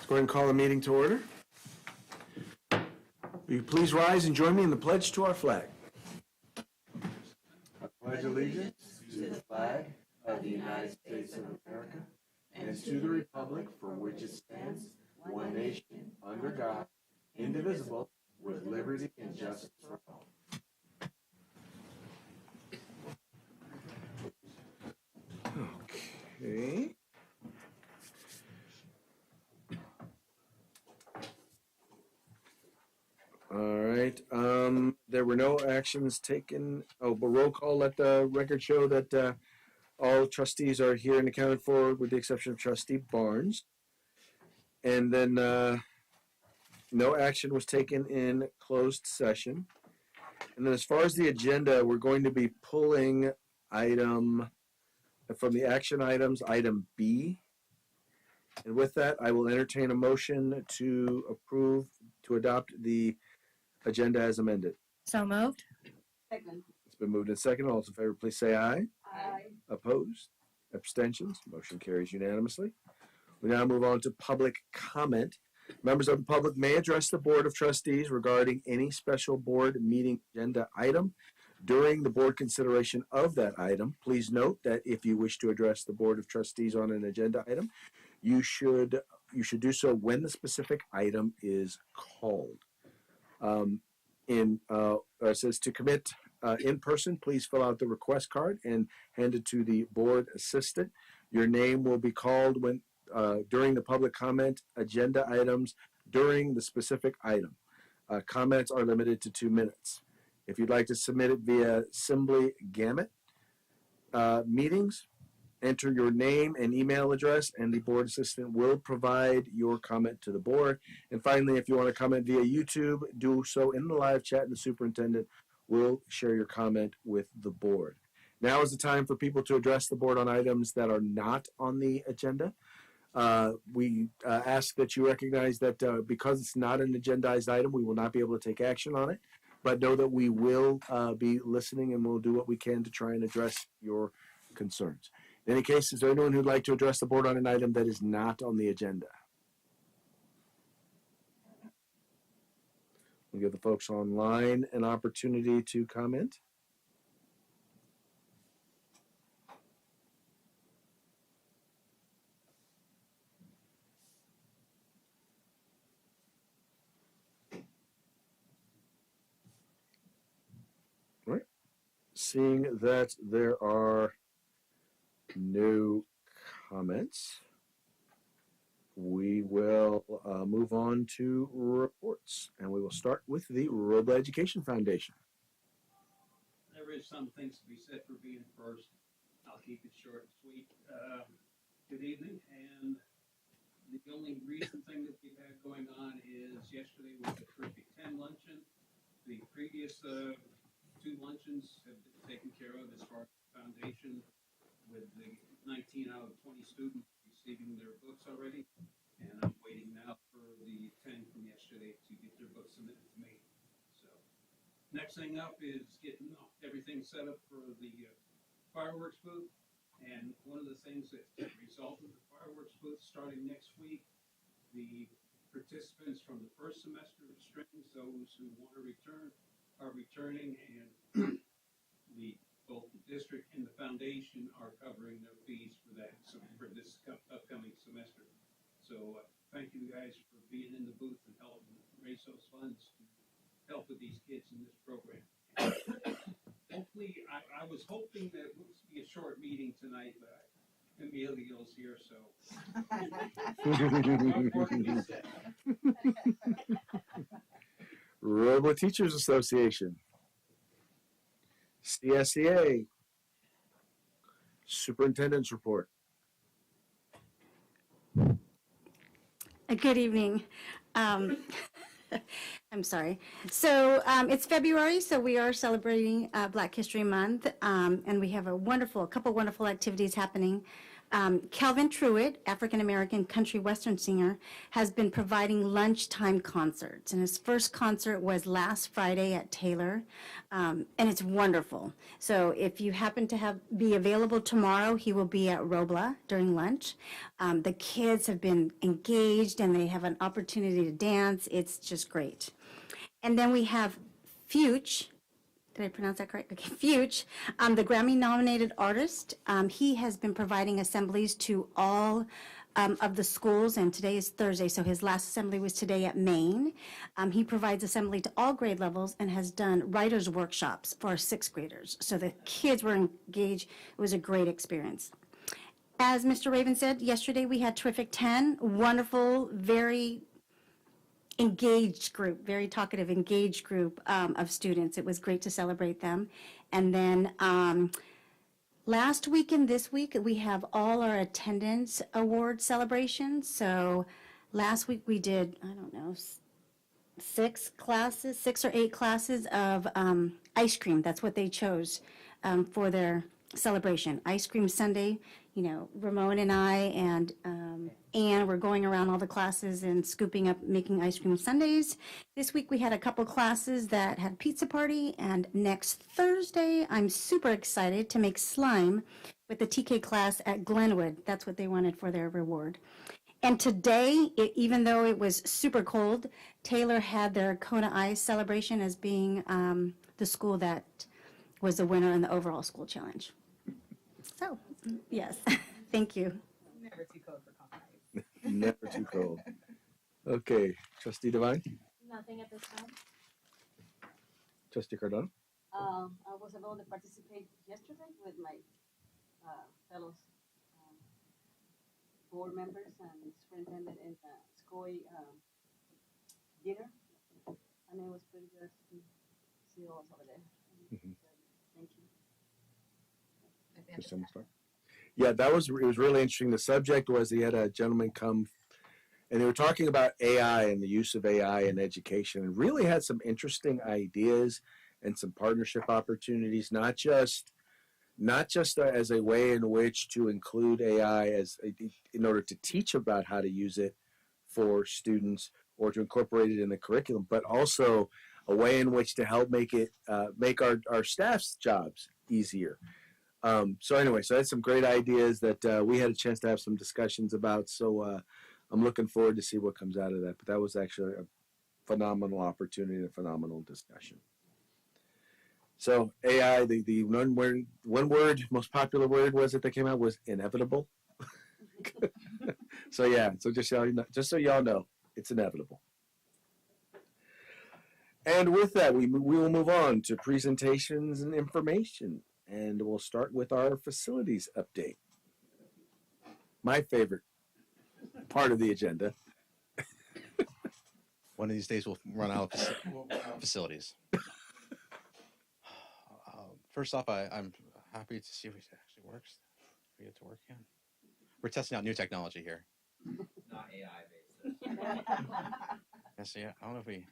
Go ahead and call the meeting to order. Will you please rise and join me in the pledge to our flag? I pledge allegiance to the flag of the United States of America and to the republic for which it stands, one nation, under God, indivisible, with liberty and justice for all. Okay. All right. There were no actions taken. Oh, but roll call. Let the record show that all trustees are here and accounted for, with the exception of Trustee Barnes. And then no action was taken in closed session. And then as far as the agenda, we're going to be pulling item from the action items, item B. And with that, I will entertain a motion to adopt the agenda as amended. So moved. Second. It's been moved and seconded. All those in favor, please say aye. Aye. Opposed? Abstentions? Motion carries unanimously. We now move on to public comment. Members of the public may address the Board of Trustees regarding any special board meeting agenda item during the board consideration of that item. Please note that if you wish to address the Board of Trustees on an agenda item, you should do so when the specific item is called. It says to commit in person, please fill out the request card and hand it to the board assistant. Your name will be called when during the public comment agenda items during the specific item. Comments are limited to 2 minutes. If you'd like to submit it via Assembly Gamut meetings, enter your name and email address, and the board assistant will provide your comment to the board. And finally, if you want to comment via YouTube, do so in the live chat, and the superintendent will share your comment with the board. Now is the time for people to address the board on items that are not on the agenda. We ask that you recognize that because it's not an agendized item, we will not be able to take action on it. But know that we will be listening, and we'll do what we can to try and address your concerns. In any case, is there anyone who'd like to address the board on an item that is not on the agenda? We'll give the folks online an opportunity to comment. All right. Seeing that there are no comments, we will move on to reports, and we will start with the Robla Education Foundation. There is some things to be said for being first. I'll keep it short and sweet. Good evening, and the only recent thing that we've had going on is yesterday was the terrific 10 luncheon. The previous 2 luncheons have been taken care of as far as the foundation, with the 19 out of 20 students receiving their books already. And I'm waiting now for the 10 from yesterday to get their books submitted to me. So next thing up is getting everything set up for the fireworks booth. And one of the things that resulted in the fireworks booth starting next week, the participants from the first semester of strings, those who want to return, are returning, and both the district and the foundation are covering their fees for that, so for this upcoming semester. So thank you guys for being in the booth and helping raise those funds to help with these kids in this program. Hopefully, I was hoping that it would be a short meeting tonight, but Emilio's here, so. Robla Teachers Association. CSEA. Superintendent's report. Good evening. I'm sorry. So it's February, so we are celebrating Black History Month, and we have a couple wonderful activities happening. Calvin Truitt, African-American country western singer, has been providing lunchtime concerts. And his first concert was last Friday at Taylor, and it's wonderful. So if you happen to be available tomorrow, he will be at Robla during lunch. The kids have been engaged and they have an opportunity to dance. It's just great. And then we have Fuchs. Did I pronounce that correct? Okay, Fuchs, the Grammy-nominated artist. He has been providing assemblies to all of the schools, and today is Thursday, so his last assembly was today at Maine. He provides assembly to all grade levels and has done writers' workshops for our sixth graders. So the kids were engaged. It was a great experience. As Mr. Raven said, yesterday we had Terrific 10, wonderful, very engaged group, very talkative, engaged group of students. It was great to celebrate them. And then last week and this week, we have all our attendance award celebrations. So last week we did, I don't know, 6 or 8 classes of ice cream. That's what they chose for their celebration. Ice Cream Sunday, you know, Ramon and I and Anne were going around all the classes and scooping up, making ice cream sundaes. This week we had a couple classes that had pizza party, and next Thursday I'm super excited to make slime with the TK class at Glenwood. That's what they wanted for their reward. And today, even though it was super cold, Taylor had their Kona Ice celebration as being the school that was the winner in the overall school challenge. So, yes, thank you. Never too cold for coffee. Never too cold. Okay, Trustee Devine, Nothing at this time. Trustee Cardona. I was able to participate yesterday with my fellow board members and superintendent in the school dinner, and it was pretty good to see all of us over there. Mhm. Thank you. Mr. Mustar. Yeah, it was really interesting. The subject was he had a gentleman come and they were talking about AI and the use of AI in education, and really had some interesting ideas and some partnership opportunities, not just as a way in which to include AI in order to teach about how to use it for students or to incorporate it in the curriculum, but also a way in which to help make our staff's jobs easier. So that's some great ideas that we had a chance to have some discussions about. So I'm looking forward to see what comes out of that. But that was actually a phenomenal opportunity and a phenomenal discussion. So AI, the one word, most popular word that came out was inevitable. So yeah, so just so y'all know, it's inevitable. And with that, we will move on to presentations and information. And we'll start with our facilities update. My favorite part of the agenda. One of these days we'll run out of facilities. First off, I'm happy to see if it actually works. We get to work again. We're testing out new technology here. Not AI based. Yeah, so yeah, I don't know if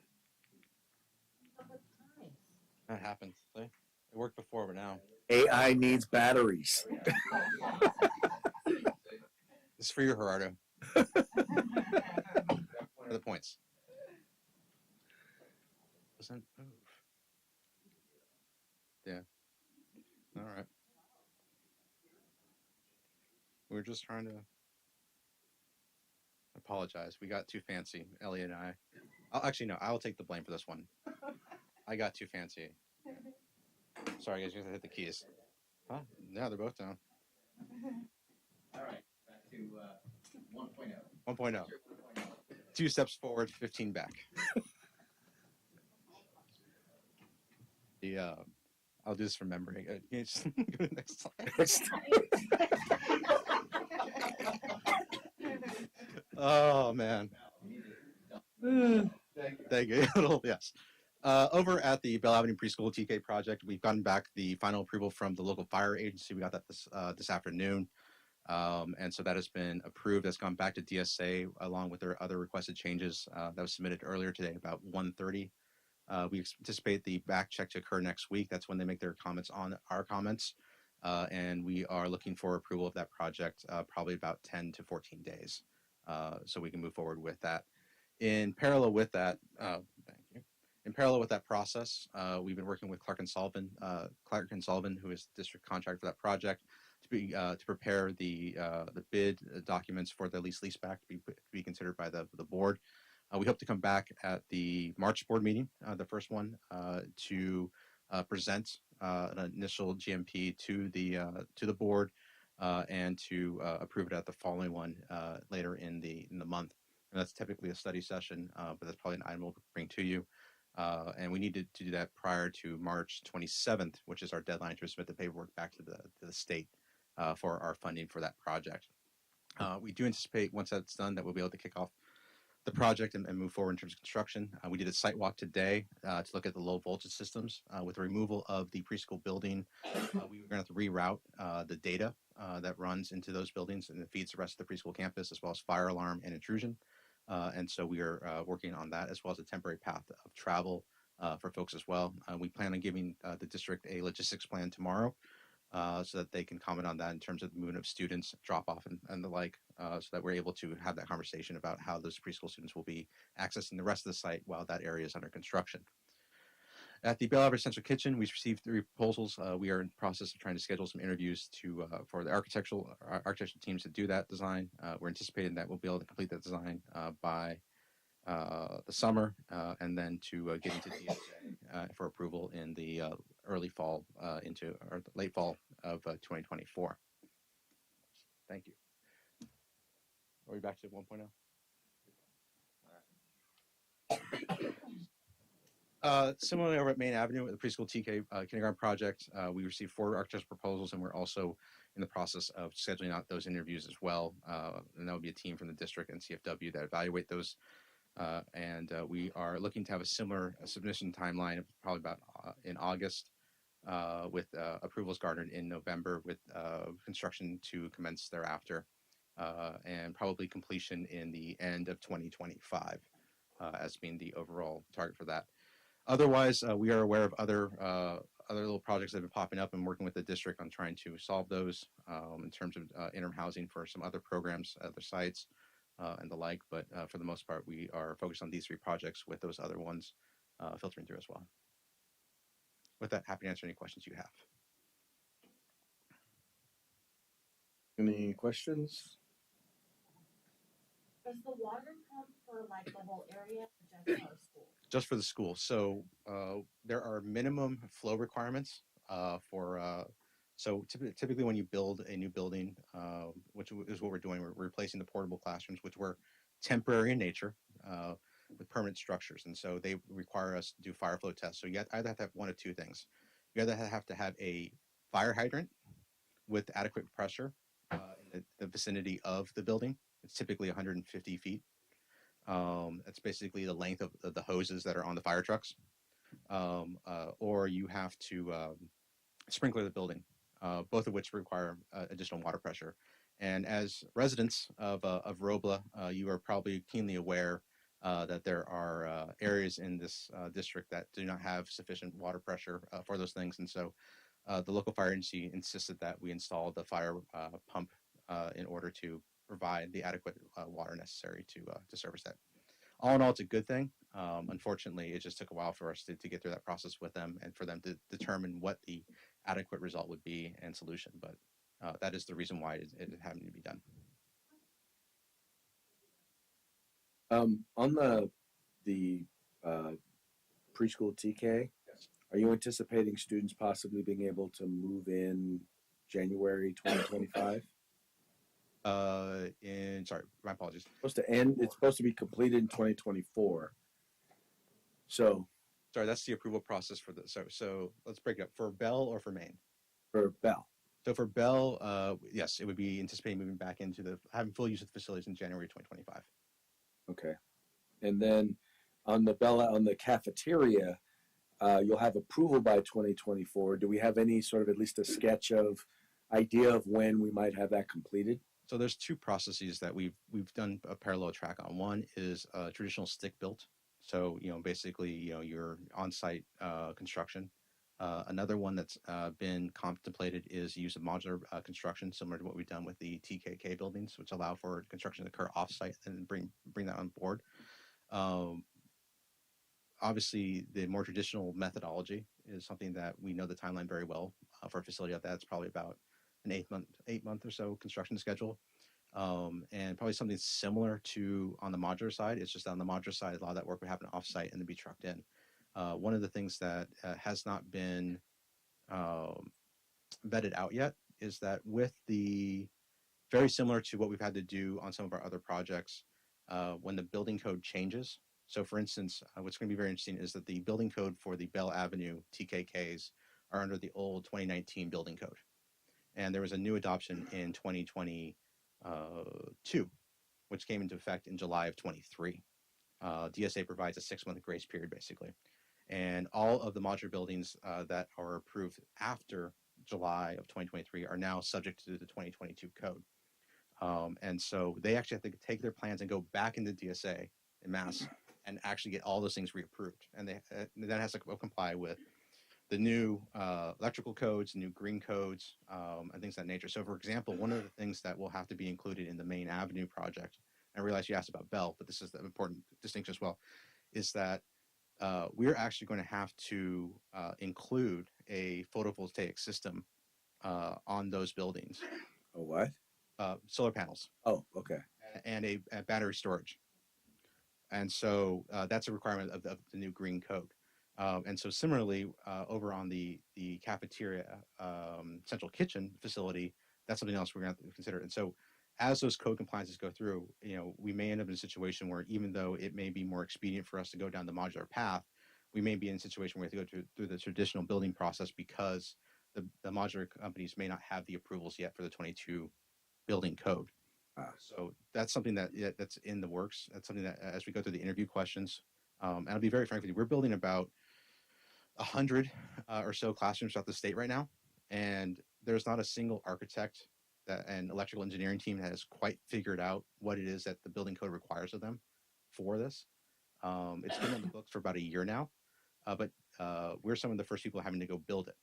that happens. See? It worked before, but now AI needs batteries. it's for you, Gerardo. What are the points? Doesn't move. Yeah. All right. We're just trying to apologize. We got too fancy, Ellie and I. I'll take the blame for this one. I got too fancy. Sorry, guys, you have to hit the keys. Huh? Yeah, they're both down. All right, back to 1.0. 1.0. 2 steps forward, 15 back. I'll do this from memory. Can you just go to the next slide? Oh, man. Thank you. Yes. Over at the Bell Avenue Preschool TK project, we've gotten back the final approval from the local fire agency. We got that this afternoon. And so that has been approved. That's gone back to DSA along with their other requested changes that was submitted earlier today about 1:30. We anticipate the back check to occur next week. That's when they make their comments on our comments. and we are looking for approval of that project probably about 10 to 14 days, so we can move forward with that. In parallel with that, thank you. In parallel with that process, we've been working with Clark and Sullivan, who is the district contractor for that project, to prepare the bid documents for the leaseback to be considered by the board. We hope to come back at the March board meeting, the first one, to present an initial GMP to the board and to approve it at the following one later in the month. And that's typically a study session, but that's probably an item we'll bring to you. And we need to do that prior to March 27th, which is our deadline to submit the paperwork back to the state for our funding for that project. We do anticipate once that's done that we'll be able to kick off the project and move forward in terms of construction. We did a site walk today to look at the low voltage systems. With the removal of the preschool building, we were going to have to reroute the data that runs into those buildings and it feeds the rest of the preschool campus, as well as fire alarm and intrusion. And so we are working on that, as well as a temporary path of travel for folks as well. We plan on giving the district a logistics plan tomorrow so that they can comment on that in terms of the movement of students, drop off and the like, so that we're able to have that conversation about how those preschool students will be accessing the rest of the site while that area is under construction. At the Bell Albert Central Kitchen, we've received 3 proposals. We are in the process of trying to schedule some interviews for the architectural teams to do that design. We're anticipating that we'll be able to complete that design by the summer, and then to get into DSA for approval in the early fall or late fall of 2024. Thank you. Are we back to 1.0? Similarly, over at Main Avenue, at the preschool TK kindergarten project, we received 4 architectural proposals, and we're also in the process of scheduling out those interviews as well. And that will be a team from the district and CFW that evaluate those. And we are looking to have a similar submission timeline of probably about in August, with approvals garnered in November, with construction to commence thereafter, and probably completion in the end of 2025 as being the overall target for that. Otherwise, we are aware of other little projects that have been popping up and working with the district on trying to solve those in terms of interim housing for some other programs, other sites, and the like. But for the most part, we are focused on these 3 projects with those other ones filtering through as well. With that, happy to answer any questions you have. Any questions? Does the water pump for like the whole area or just our school? Just for the school. So there are minimum flow requirements so typically when you build a new building, which is what we're doing, we're replacing the portable classrooms, which were temporary in nature, with permanent structures. And so they require us to do fire flow tests. So you either have to have one of 2 things. You either have to have a fire hydrant with adequate pressure in the vicinity of the building. It's typically 150 feet. That's basically the length of the hoses that are on the fire trucks. Or you have to sprinkler the building, both of which require additional water pressure. And as residents of Robla, you are probably keenly aware that there are areas in this district that do not have sufficient water pressure for those things. And so the local fire agency insisted that we install the fire pump in order to provide the adequate water necessary to service that. All in all, it's a good thing. Unfortunately, it just took a while for us to get through that process with them and for them to determine what the adequate result would be and solution. But that is the reason why it having to be done. On the preschool TK, Yes. are you anticipating students possibly being able to move in January 2025? Sorry, my apologies. Supposed to end. It's supposed to be completed in 2024. So Sorry, that's the approval process for the. So let's break it up for Bell or for Maine. for Bell. So for Bell, yes, it would be anticipating moving back into having full use of the facilities in January 2025. Okay. And then on the cafeteria, you'll have approval by 2024. Do we have any sort of at least a sketch of idea of when we might have that completed? So there's 2 processes that we've done a parallel track on. One is traditional stick built. So basically your on-site construction, Another one that's been contemplated is use of modular construction, similar to what we've done with the TKK buildings, which allow for construction to occur offsite and bring that on board. Um, Obviously, the more traditional methodology is something that we know the timeline very well for a facility like that. It's probably about an 8 month or so construction schedule. And probably something similar to on the modular side. It's just on the modular side, a lot of that work would happen offsite and then be trucked in. One of the things that has not been vetted out yet is that with the very similar to what we've had to do on some of our other projects, when the building code changes. So, for instance, what's going to be very interesting is that the building code for the Bell Avenue TKKs are under the old 2019 building code, and there was a new adoption in 2022, which came into effect in July of 23. DSA provides a 6 month grace period, basically. And all of the modular buildings that are approved after July of 2023 are now subject to the 2022 code. And so they actually have to take their plans and go back into DSA in mass and actually get all those things reapproved. And that has to comply with the new electrical codes, new green codes, and things of that nature. So, for example, one of the things that will have to be included in the main Avenue project, and I realize you asked about Bell, but this is the important distinction as well, is that we're actually going to have to include a photovoltaic system on those buildings. A what? Solar panels. Oh, okay. And a battery storage. And so that's a requirement of the new green code. And so similarly, over on the cafeteria central kitchen facility, that's something else we're going to have to consider. And so as those code compliances go through, we may end up in a situation where even though it may be more expedient for us to go down the modular path, we may be in a situation where we have to go through the traditional building process because the modular companies may not have the approvals yet for the 22 building code. So that's something that's in the works. That's something that as we go through the interview questions, and I'll be very frank with you, we're building about 100 or so classrooms throughout the state right now, and there's not a single architect and electrical engineering team that has quite figured out what it is that the building code requires of them for this. It's been on the books for about a year now, but we're some of the first people having to go build it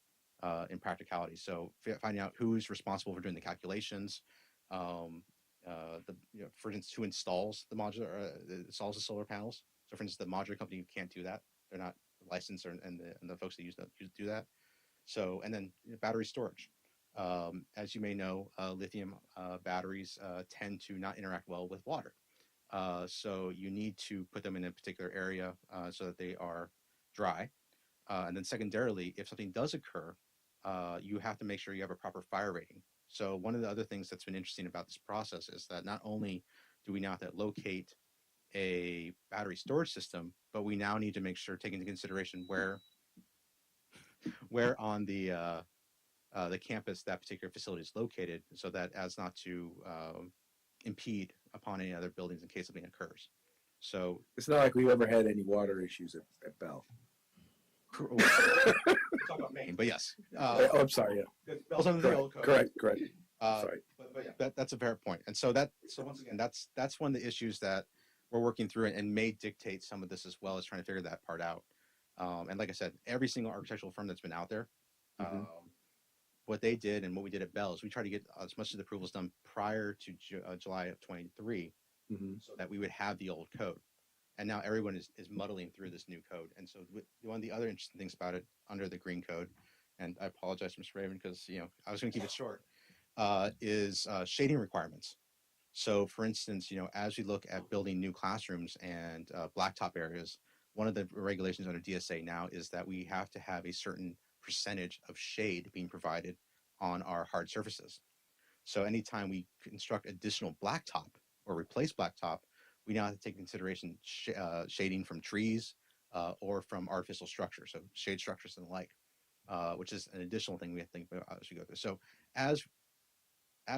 in practicality. So finding out who's responsible for doing the calculations, for instance, who installs the modular, installs the solar panels. So, for instance, the modular company can't do that; they're not licensed, and the folks that use do that. So, and then battery storage. As you may know, lithium batteries tend to not interact well with water. So you need to put them in a particular area so that they are dry. And then secondarily, if something does occur, you have to make sure you have a proper fire rating. So one of the other things that's been interesting about this process is that not only do we now have to locate a battery storage system, but we now need to make sure, take into consideration where on the campus that particular facility is located, so that as not to impede upon any other buildings in case something occurs. So it's not like we've ever had any water issues at Bell. Talk about Maine, but yes. I'm sorry. Yeah. Bell's under the old code. Correct. Sorry. But yeah, that's a fair point. And so once again, that's one of the issues that we're working through and may dictate some of this as well as trying to figure that part out. And like I said, every single architectural firm that's been out there, what they did and what we did at Bell is we tried to get as much of the approvals done prior to July of 23 so that we would have the old code. And now everyone is muddling through this new code. And so one of the other interesting things about it under the green code, and I apologize, Mr. Raven, because I was going to keep it short, is shading requirements. So for instance, as we look at building new classrooms and blacktop areas, one of the regulations under DSA now is that we have to have a certain percentage of shade being provided on our hard surfaces. So anytime we construct additional blacktop or replace blacktop, we now have to take consideration shading from trees or from artificial structures, so shade structures and the like, which is an additional thing we have to think about as we go through. So as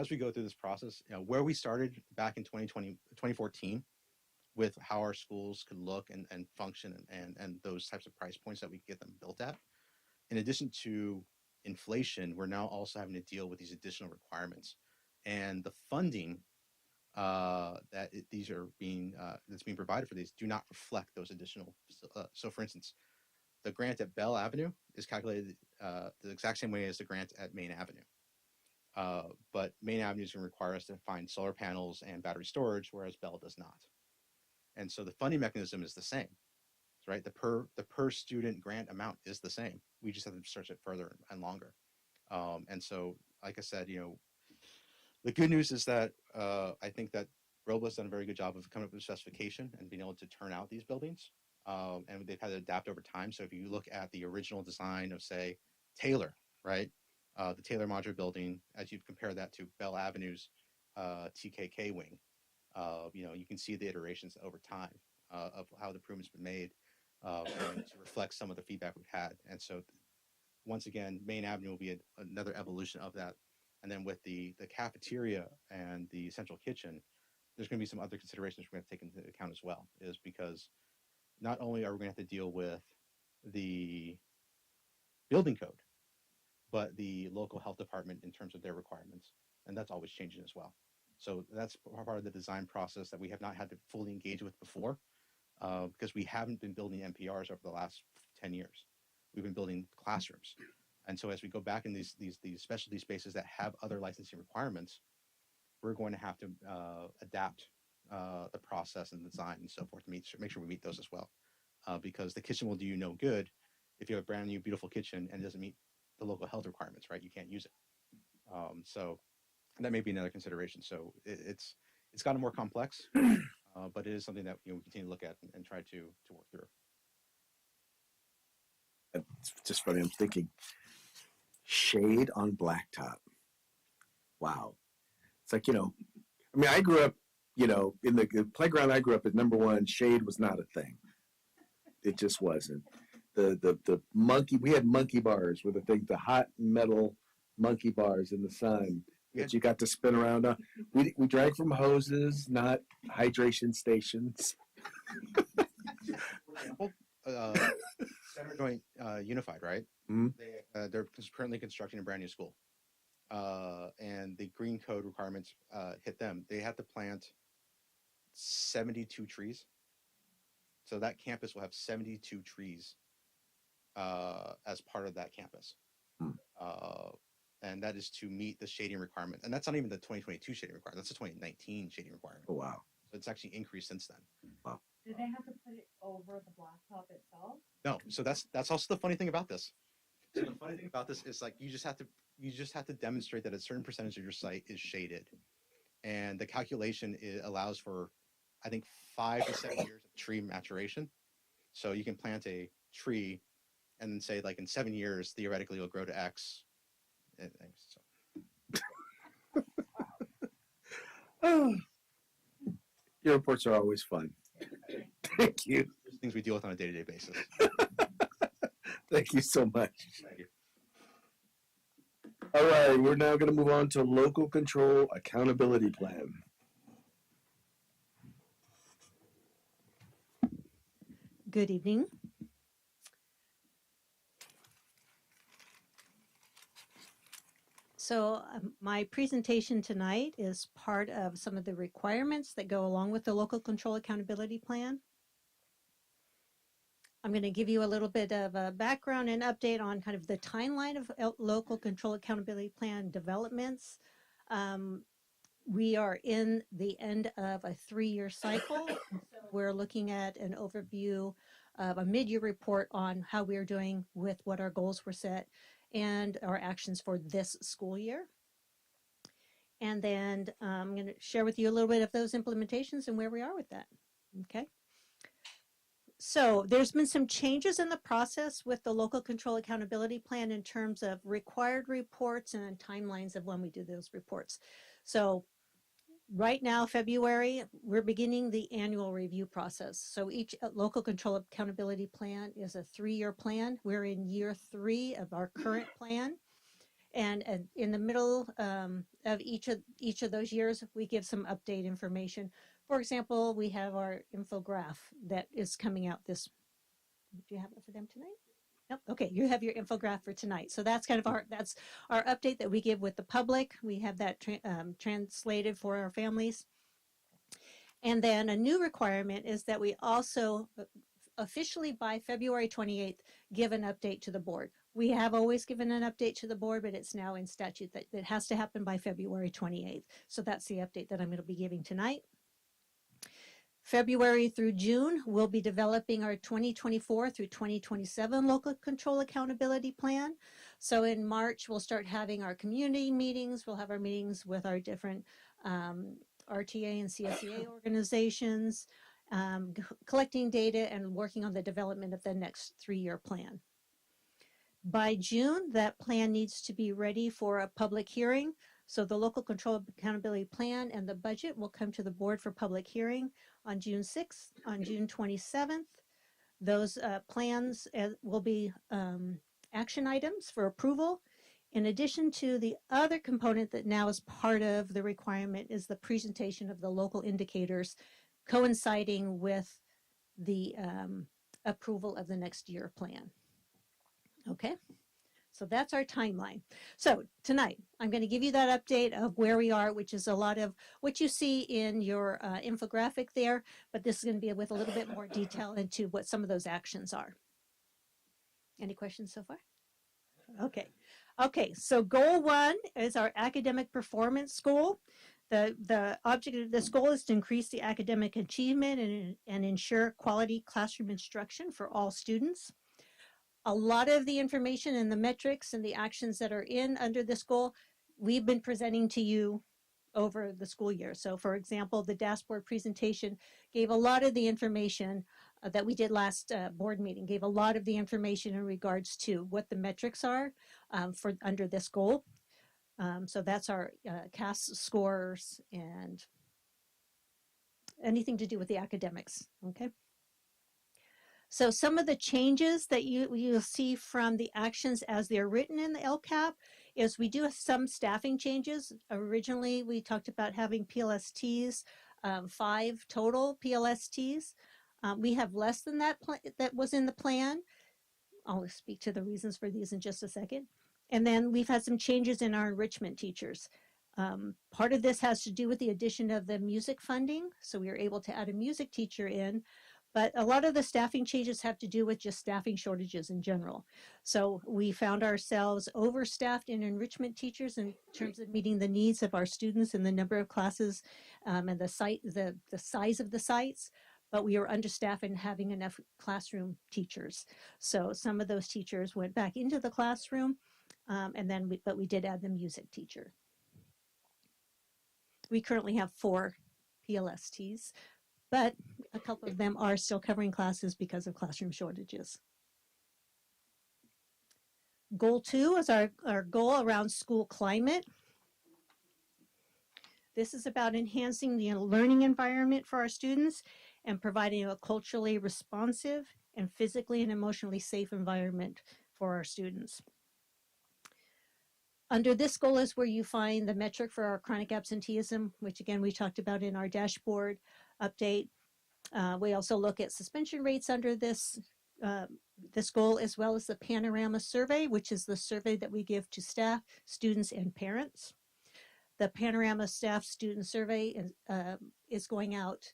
we go through this process, where we started back in 2014 with how our schools could look and function and those types of price points that we get them built at, in addition to inflation, we're now also having to deal with these additional requirements. And the funding that's being provided for these do not reflect those additional. So, for instance, the grant at Bell Avenue is calculated the exact same way as the grant at Main Avenue. But Main Avenue is going to require us to find solar panels and battery storage, whereas Bell does not. And so the funding mechanism is the same, right? The per student grant amount is the same. We just have to stretch it further and longer. And so, like I said, the good news is that I think that Robla has done a very good job of coming up with a specification and being able to turn out these buildings. And they've had to adapt over time. So if you look at the original design of, say, Taylor, right? The Taylor Modular Building, as you compare that to Bell Avenue's TKK wing, you can see the iterations over time of how the improvement's been made and to reflect some of the feedback we've had. And so, once again, Main Avenue will be another evolution of that. And then with the cafeteria and the central kitchen, there's going to be some other considerations we're going to take into account as well, is because not only are we going to have to deal with the building code, but the local health department in terms of their requirements. And that's always changing as well. So that's part of the design process that we have not had to fully engage with before, because we haven't been building NPRs over the last 10 years. We've been building classrooms. And so as we go back in these specialty spaces that have other licensing requirements, we're going to have to adapt the process and design and so forth to make sure we meet those as well. Because the kitchen will do you no good if you have a brand new, beautiful kitchen and it doesn't meet the local health requirements, right? You can't use it. So that may be another consideration. So it's gotten more complex, but it is something that we continue to look at and try to work through. It's just funny. I'm thinking shade on blacktop. Wow. It's like, I grew up, in the playground I grew up at, number one, shade was not a thing. It just wasn't. The monkey, we had monkey bars with the hot metal monkey bars in the sun that you got to spin around on. We drank from hoses, not hydration stations. Center Joint Unified, right? Mm-hmm. They're currently constructing a brand new school. And the green code requirements hit them. They have to plant 72 trees. So that campus will have 72 trees as part of that campus. And that is to meet the shading requirement. And that's not even the 2022 shading requirement. That's the 2019 shading requirement. Oh, wow. So it's actually increased since then. Wow. Do they have to put it over the blacktop itself? No. So that's also the funny thing about this. So the funny thing about this is you just have to demonstrate that a certain percentage of your site is shaded. And the calculation allows for, I think, 5 to 7 years of tree maturation. So you can plant a tree and then say, in 7 years, theoretically, it'll grow to X. Oh, your reports are always fun. Thank you. There's things we deal with on a day-to-day basis. Thank you so much. Thank you. All right, we're now going to move on to local control accountability plan. Good evening. So my presentation tonight is part of some of the requirements that go along with the local control accountability plan. I'm going to give you a little bit of a background and update on kind of the timeline of local control accountability plan developments. We are in the end of a 3-year cycle. So we're looking at an overview of a mid-year report on how we're doing with what our goals were set and our actions for this school year. And then I'm going to share with you a little bit of those implementations and where we are with that. Okay. So there's been some changes in the process with the local control accountability plan in terms of required reports and timelines of when we do those reports. So right now, February, we're beginning the annual review process. So each local control accountability plan is a 3-year plan. We're in year 3 of our current plan. And in the middle of each of those years, we give some update information. For example, we have our infograph that is coming out this. Do you have it for them tonight? Nope. Okay, you have your infograph for tonight. So that's kind of our update that we give with the public. We have that translated for our families. And then a new requirement is that we also officially by February 28th, give an update to the board. We have always given an update to the board, but it's now in statute that it has to happen by February 28th. So that's the update that I'm going to be giving tonight. February through June, we'll be developing our 2024 through 2027 local control accountability plan. So in March, we'll start having our community meetings. We'll have our meetings with our different RTA and CSEA organizations, collecting data and working on the development of the next 3-year plan. By June, that plan needs to be ready for a public hearing. So the local control accountability plan and the budget will come to the board for public hearing on June 6th, on June 27th. Those plans will be action items for approval. In addition to the other component that now is part of the requirement is the presentation of the local indicators coinciding with the approval of the next year plan. Okay. So that's our timeline. So tonight, I'm going to give you that update of where we are, which is a lot of what you see in your infographic there, but this is going to be with a little bit more detail into what some of those actions are. Any questions so far? Okay. Okay, so goal 1 is our academic performance goal. The object of this goal is to increase the academic achievement and ensure quality classroom instruction for all students. A lot of the information and the metrics and the actions that are in under this goal, we've been presenting to you over the school year. So for example, the dashboard presentation gave a lot of the information that we did last board meeting, gave a lot of the information in regards to what the metrics are for under this goal. So that's our CAS scores and anything to do with the academics, okay? So some of the changes that you'll see from the actions as they're written in the LCAP is we do have some staffing changes. Originally, we talked about having PLSTs, 5 total PLSTs. We have less than that that was in the plan. I'll speak to the reasons for these in just a second. And then we've had some changes in our enrichment teachers. Part of this has to do with the addition of the music funding. So we were able to add a music teacher in. But a lot of the staffing changes have to do with just staffing shortages in general. So we found ourselves overstaffed in enrichment teachers in terms of meeting the needs of our students and the number of classes and the size of the sites. But we were understaffed in having enough classroom teachers. So some of those teachers went back into the classroom, but we did add the music teacher. We currently have 4 PLSTs. But a couple of them are still covering classes because of classroom shortages. Goal 2 is our goal around school climate. This is about enhancing the learning environment for our students and providing a culturally responsive and physically and emotionally safe environment for our students. Under this goal is where you find the metric for our chronic absenteeism, which again, we talked about in our dashboard update. We also look at suspension rates under this goal, as well as the Panorama survey, which is the survey that we give to staff, students, and parents. The Panorama staff student survey is going out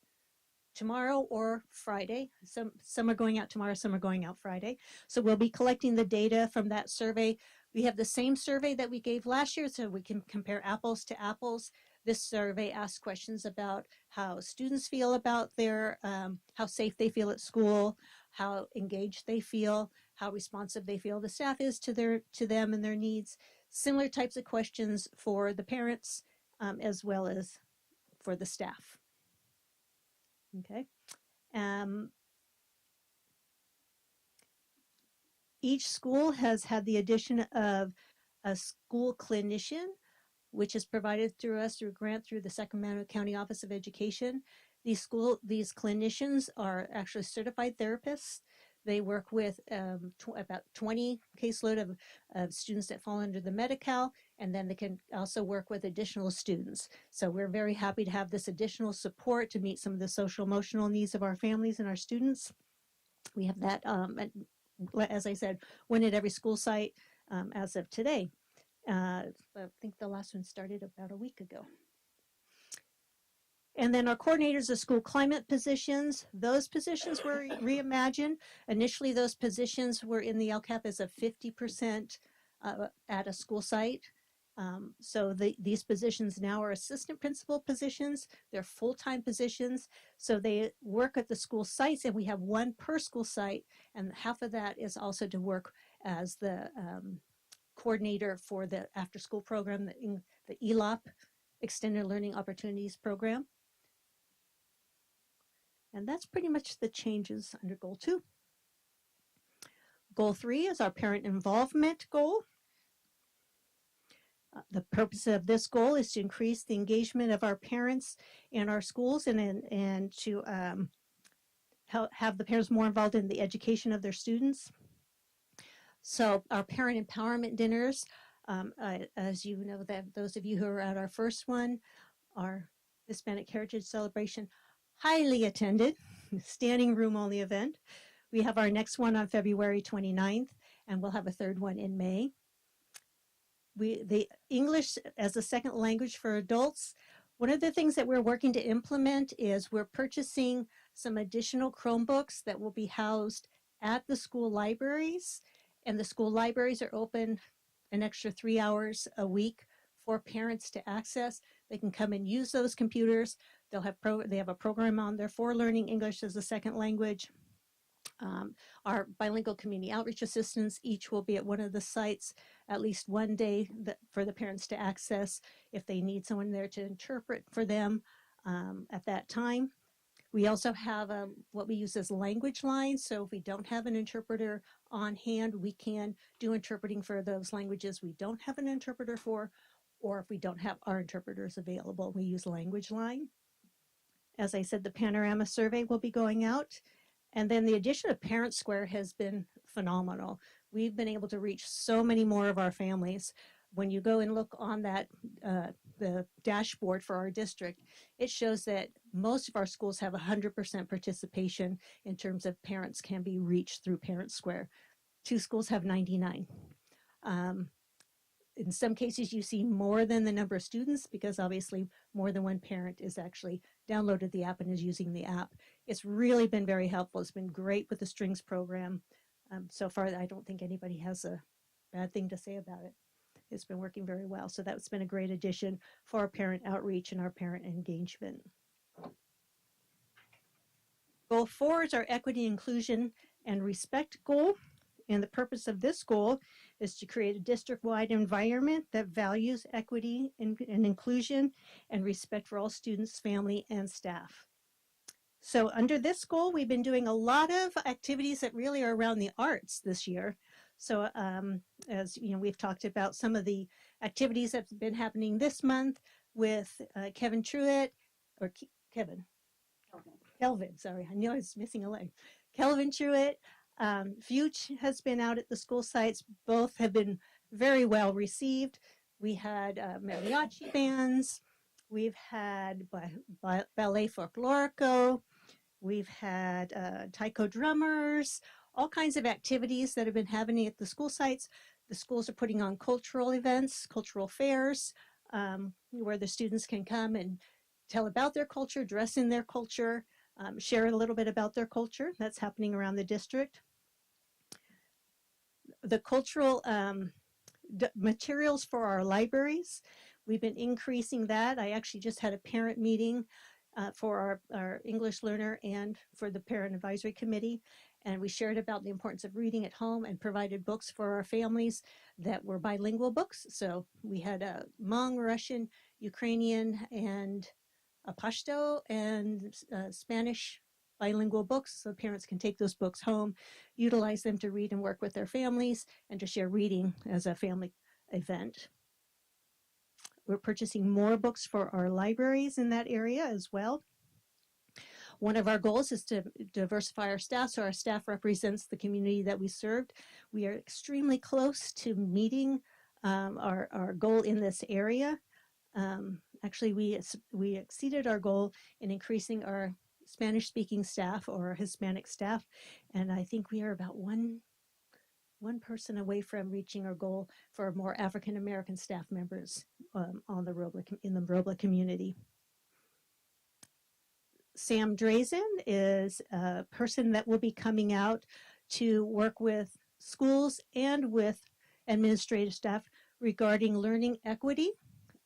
tomorrow or Friday. Some are going out tomorrow, some are going out Friday. So we'll be collecting the data from that survey. We have the same survey that we gave last year, so we can compare apples to apples. This survey asks questions about how students feel about their, how safe they feel at school, how engaged they feel, how responsive they feel the staff is to them and their needs. Similar types of questions for the parents as well as for the staff. Okay. Each school has had the addition of a school clinician, which is provided through us through a grant through the Sacramento County Office of Education. These clinicians are actually certified therapists. They work with about 20 caseload of students that fall under the Medi-Cal, and then they can also work with additional students. So we're very happy to have this additional support to meet some of the social emotional needs of our families and our students. We have that, as I said, one at every school site as of today. I think the last one started about a week ago. And then our coordinators of school climate positions, those positions were reimagined. Initially, those positions were in the LCAP as a 50% at a school site. So these positions now are assistant principal positions. They're full-time positions. So they work at the school sites, and we have one per school site. And half of that is also to work as the coordinator for the after-school program, the ELOP, Extended Learning Opportunities Program. And that's pretty much the changes under Goal 2. Goal 3 is our parent involvement goal. The purpose of this goal is to increase the engagement of our parents in our schools and to have the parents more involved in the education of their students. So our parent empowerment dinners, as you know, that those of you who are at our first one, our Hispanic Heritage Celebration, highly attended, standing room only event. We have our next one on February 29th, and we'll have a third one in May. The English as a second language for adults, one of the things that we're working to implement is we're purchasing some additional Chromebooks that will be housed at the school libraries, and the school libraries are open an extra 3 hours a week for parents to access. They can come and use those computers. They have a program on there for learning English as a second language. Our bilingual community outreach assistants each will be at one of the sites at least one day for the parents to access if they need someone there to interpret for them at that time. We also have what we use as language lines. So if we don't have an interpreter on hand, we can do interpreting for those languages we don't have an interpreter for, or if we don't have our interpreters available, we use language line. As I said, the panorama survey will be going out. And then the addition of Parent Square has been phenomenal. We've been able to reach so many more of our families. When you go and look on that, the dashboard for our district, it shows that most of our schools have 100% participation in terms of parents can be reached through Parent Square. 2 schools have 99. In some cases, you see more than the number of students because obviously more than one parent is actually downloaded the app and is using the app. It's really been very helpful. It's been great with the Strings program. So far, I don't think anybody has a bad thing to say about it. It's been working very well. So that's been a great addition for our parent outreach and our parent engagement. Goal 4 is our equity, inclusion, and respect goal. And the purpose of this goal is to create a district-wide environment that values equity and inclusion and respect for all students, family, and staff. So under this goal, we've been doing a lot of activities that really are around the arts this year. So as you know, we've talked about some of the activities that have been happening this month with Kelvin, sorry, I knew I was missing a leg. Kelvin Truitt, Fuchs has been out at the school sites. Both have been very well received. We had mariachi bands. We've had ballet folklorico. We've had taiko drummers, all kinds of activities that have been happening at the school sites. The schools are putting on cultural events, cultural fairs, where the students can come and tell about their culture, dress in their culture, share a little bit about their culture. That's happening around the district. The cultural materials for our libraries, we've been increasing that. I actually just had a parent meeting for our English learner and for the parent advisory committee. And we shared about the importance of reading at home and provided books for our families that were bilingual books. So we had Hmong, Russian, Ukrainian, and Pashto and Spanish bilingual books, so parents can take those books home, utilize them to read and work with their families, and to share reading as a family event. We're purchasing more books for our libraries in that area as well. One of our goals is to diversify our staff, so our staff represents the community that we served. We are extremely close to meeting our goal in this area. Actually, we exceeded our goal in increasing our Spanish-speaking staff or Hispanic staff, and I think we are about one person away from reaching our goal for more African-American staff members in the Robla community. Sam Drazen is a person that will be coming out to work with schools and with administrative staff regarding learning equity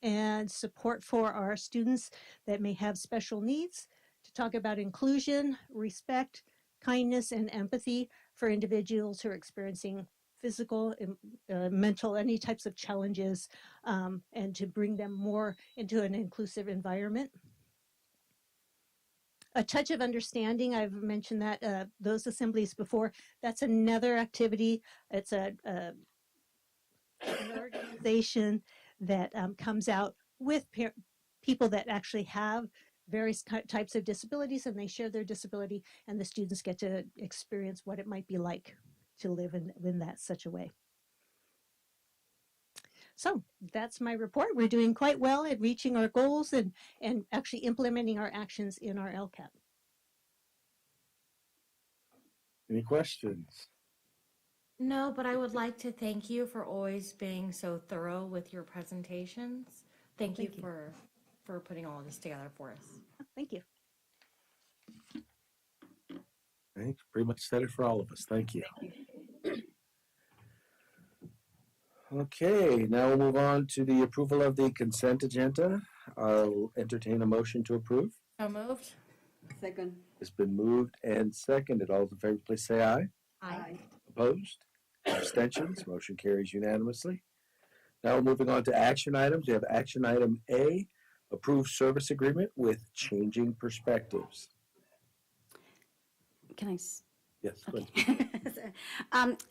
and support for our students that may have special needs, to talk about inclusion, respect, kindness, and empathy for individuals who are experiencing physical, mental, any types of challenges, and to bring them more into an inclusive environment. A touch of understanding, I've mentioned that those assemblies before, that's another activity. It's an organization that comes out with people that actually have various types of disabilities, and they share their disability, and the students get to experience what it might be like to live in that such a way. So that's my report. We're doing quite well at reaching our goals and actually implementing our actions in our LCAP. Any questions? No, but I would like to thank you for always being so thorough with your presentations. Thank you for putting all of this together for us. Thank you. I think pretty much said it for all of us. Thank you. Okay, now we'll move on to the approval of the consent agenda. I'll entertain a motion to approve. So moved. Second. It's been moved and seconded. All those in favor, please say aye. Aye. Opposed? Abstentions? Motion carries unanimously. Now moving on to action items. We have action item A, approved service agreement with Changing Perspectives. Can I? Yes, go ahead. Okay.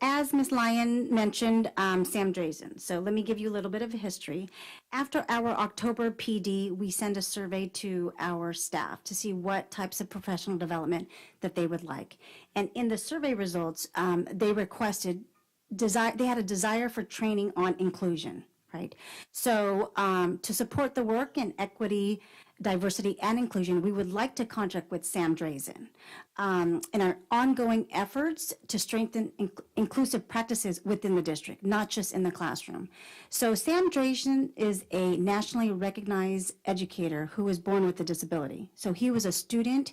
As Ms. Lyon mentioned, Sam Drazen. So let me give you a little bit of history. After our October PD, we send a survey to our staff to see what types of professional development that they would like. And in the survey results, they requested, they had a desire for training on inclusion, right? So to support the work in equity, diversity, and inclusion, we would like to contract with Sam Drazen in our ongoing efforts to strengthen inclusive practices within the district, not just in the classroom. So Sam Drazen is a nationally recognized educator who was born with a disability. So he was a student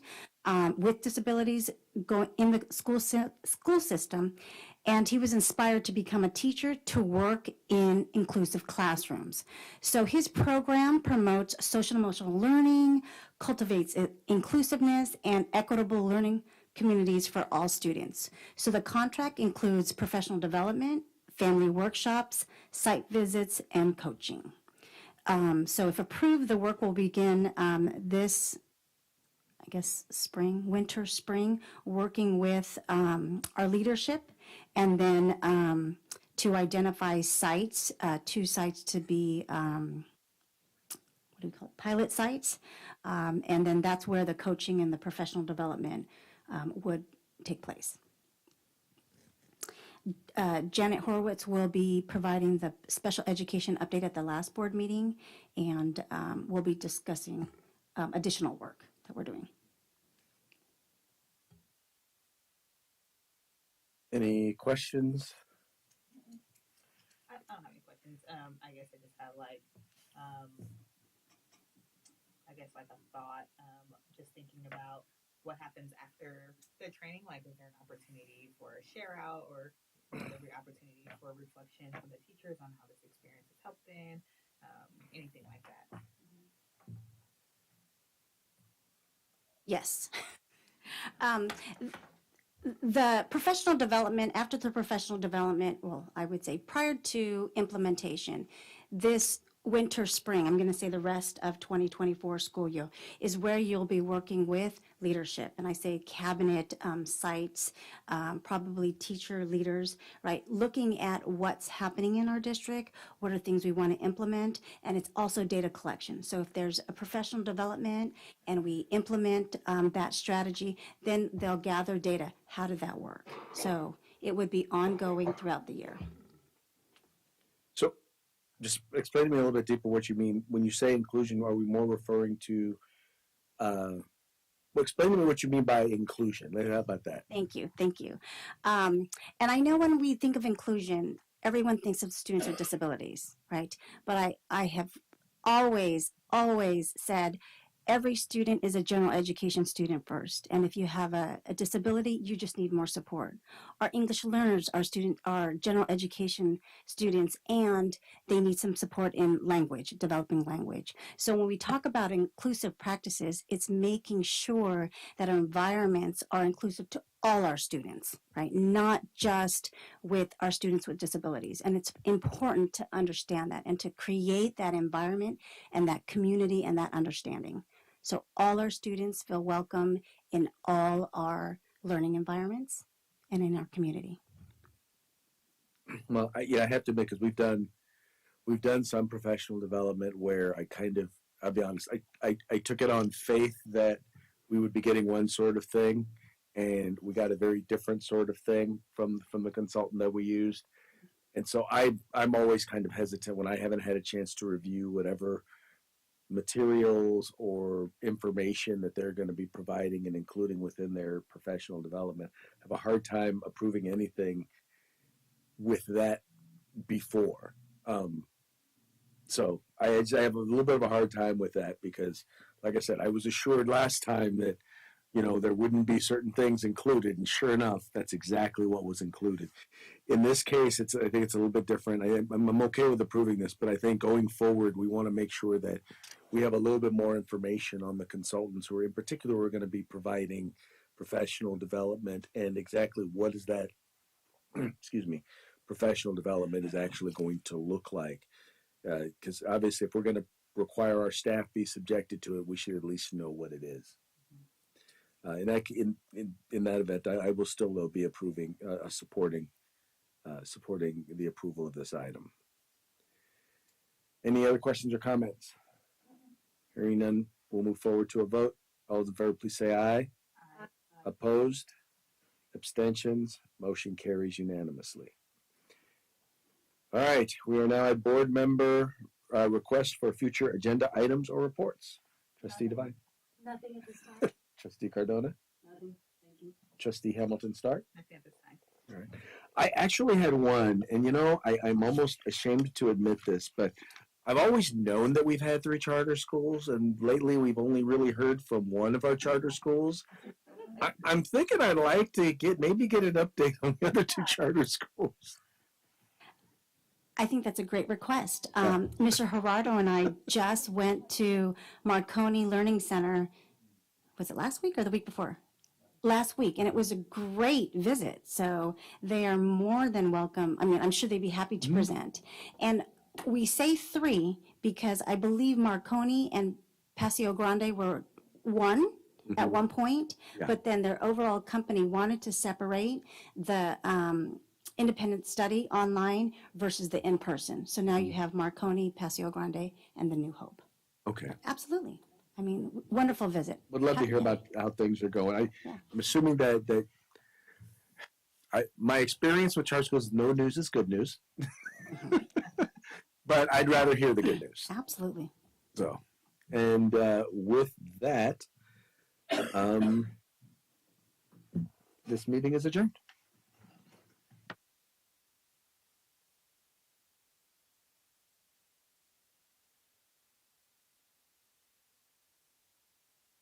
with disabilities going in the school system, and he was inspired to become a teacher to work in inclusive classrooms. So his program promotes social and emotional learning, cultivates inclusiveness and equitable learning communities for all students. So the contract includes professional development, family workshops, site visits, and coaching. So if approved, the work will begin this, I guess, winter, spring, working with our leadership, and then to identify sites, 2 sites to be, what do we call it, pilot sites, and then that's where the coaching and the professional development would take place. Janet Horowitz will be providing the special education update at the last board meeting, and we'll be discussing additional work that we're doing. Any questions? I don't have any questions. I guess I just have like a thought. Just thinking about what happens after the training. Like, is there an opportunity for a share out, or every opportunity for reflection from the teachers on how this experience has helped them? Anything like that. Yes. The professional development, after the professional development, well, I would say prior to implementation, this winter, spring, I'm going to say the rest of 2024 school year, is where you'll be working with leadership. And I say cabinet, sites, probably teacher leaders, right? Looking at what's happening in our district, what are things we want to implement, and it's also data collection. So if there's a professional development and we implement that strategy, then they'll gather data. How did that work? So it would be ongoing throughout the year. So just explain to me a little bit deeper what you mean. When you say inclusion, are we more referring to, well, explain to me what you mean by inclusion. How about that? Thank you. And I know when we think of inclusion, everyone thinks of students with disabilities, right? But I have always said every student is a general education student first. And if you have a disability, you just need more support. Our English learners are general education students, and they need some support in language, developing language. So when we talk about inclusive practices, it's making sure that our environments are inclusive to all our students, right? Not just with our students with disabilities. And it's important to understand that and to create that environment and that community and that understanding. So all our students feel welcome in all our learning environments and in our community. Well, I have to admit, because we've done some professional development where I'll be honest, I took it on faith that we would be getting one sort of thing, and we got a very different sort of thing from the consultant that we used. And so I'm always kind of hesitant when I haven't had a chance to review whatever materials or information that they're going to be providing and including within their professional development. I have a hard time approving anything with that before. So I have a little bit of a hard time with that because, like I said, I was assured last time that, there wouldn't be certain things included, and sure enough, that's exactly what was included. In this case, I think it's a little bit different. I'm okay with approving this, but I think going forward, we want to make sure that we have a little bit more information on the consultants who are, in particular, we're going to be providing professional development and exactly what is that, excuse me, professional development is actually going to look like. Because obviously, if we're going to require our staff be subjected to it, we should at least know what it is. In that event, I will still though be approving, supporting the approval of this item. Any other questions or comments? Hearing none, we'll move forward to a vote. All those in favor, please say aye. Aye. Opposed? Abstentions? Motion carries unanimously. All right, we are now at board member requests for future agenda items or reports. Trustee Devine. Nothing at this time. Trustee Cardona. Nothing. Thank you. Trustee Hamilton Stark. Nothing at this time. All right. I actually had one, and I'm almost ashamed to admit this, but I've always known that we've had 3 charter schools, and lately we've only really heard from one of our charter schools. I'm thinking I'd like to get an update on the other 2 charter schools. I think that's a great request. Mr. Gerardo and I just went to Marconi Learning Center. Was it last week or the week before? Last week, and it was a great visit. So they are more than welcome. I mean, I'm sure they'd be happy to present. And we say 3 because I believe Marconi and Paseo Grande were one at one point, but then their overall company wanted to separate the independent study online versus the in-person. So now you have Marconi, Paseo Grande, and the New Hope. Okay. Absolutely. I mean, wonderful visit. Would love to hear about how things are going. I'm assuming that my experience with charter schools, no news is good news. But I'd rather hear the good news. Absolutely. So, and with that, this meeting is adjourned.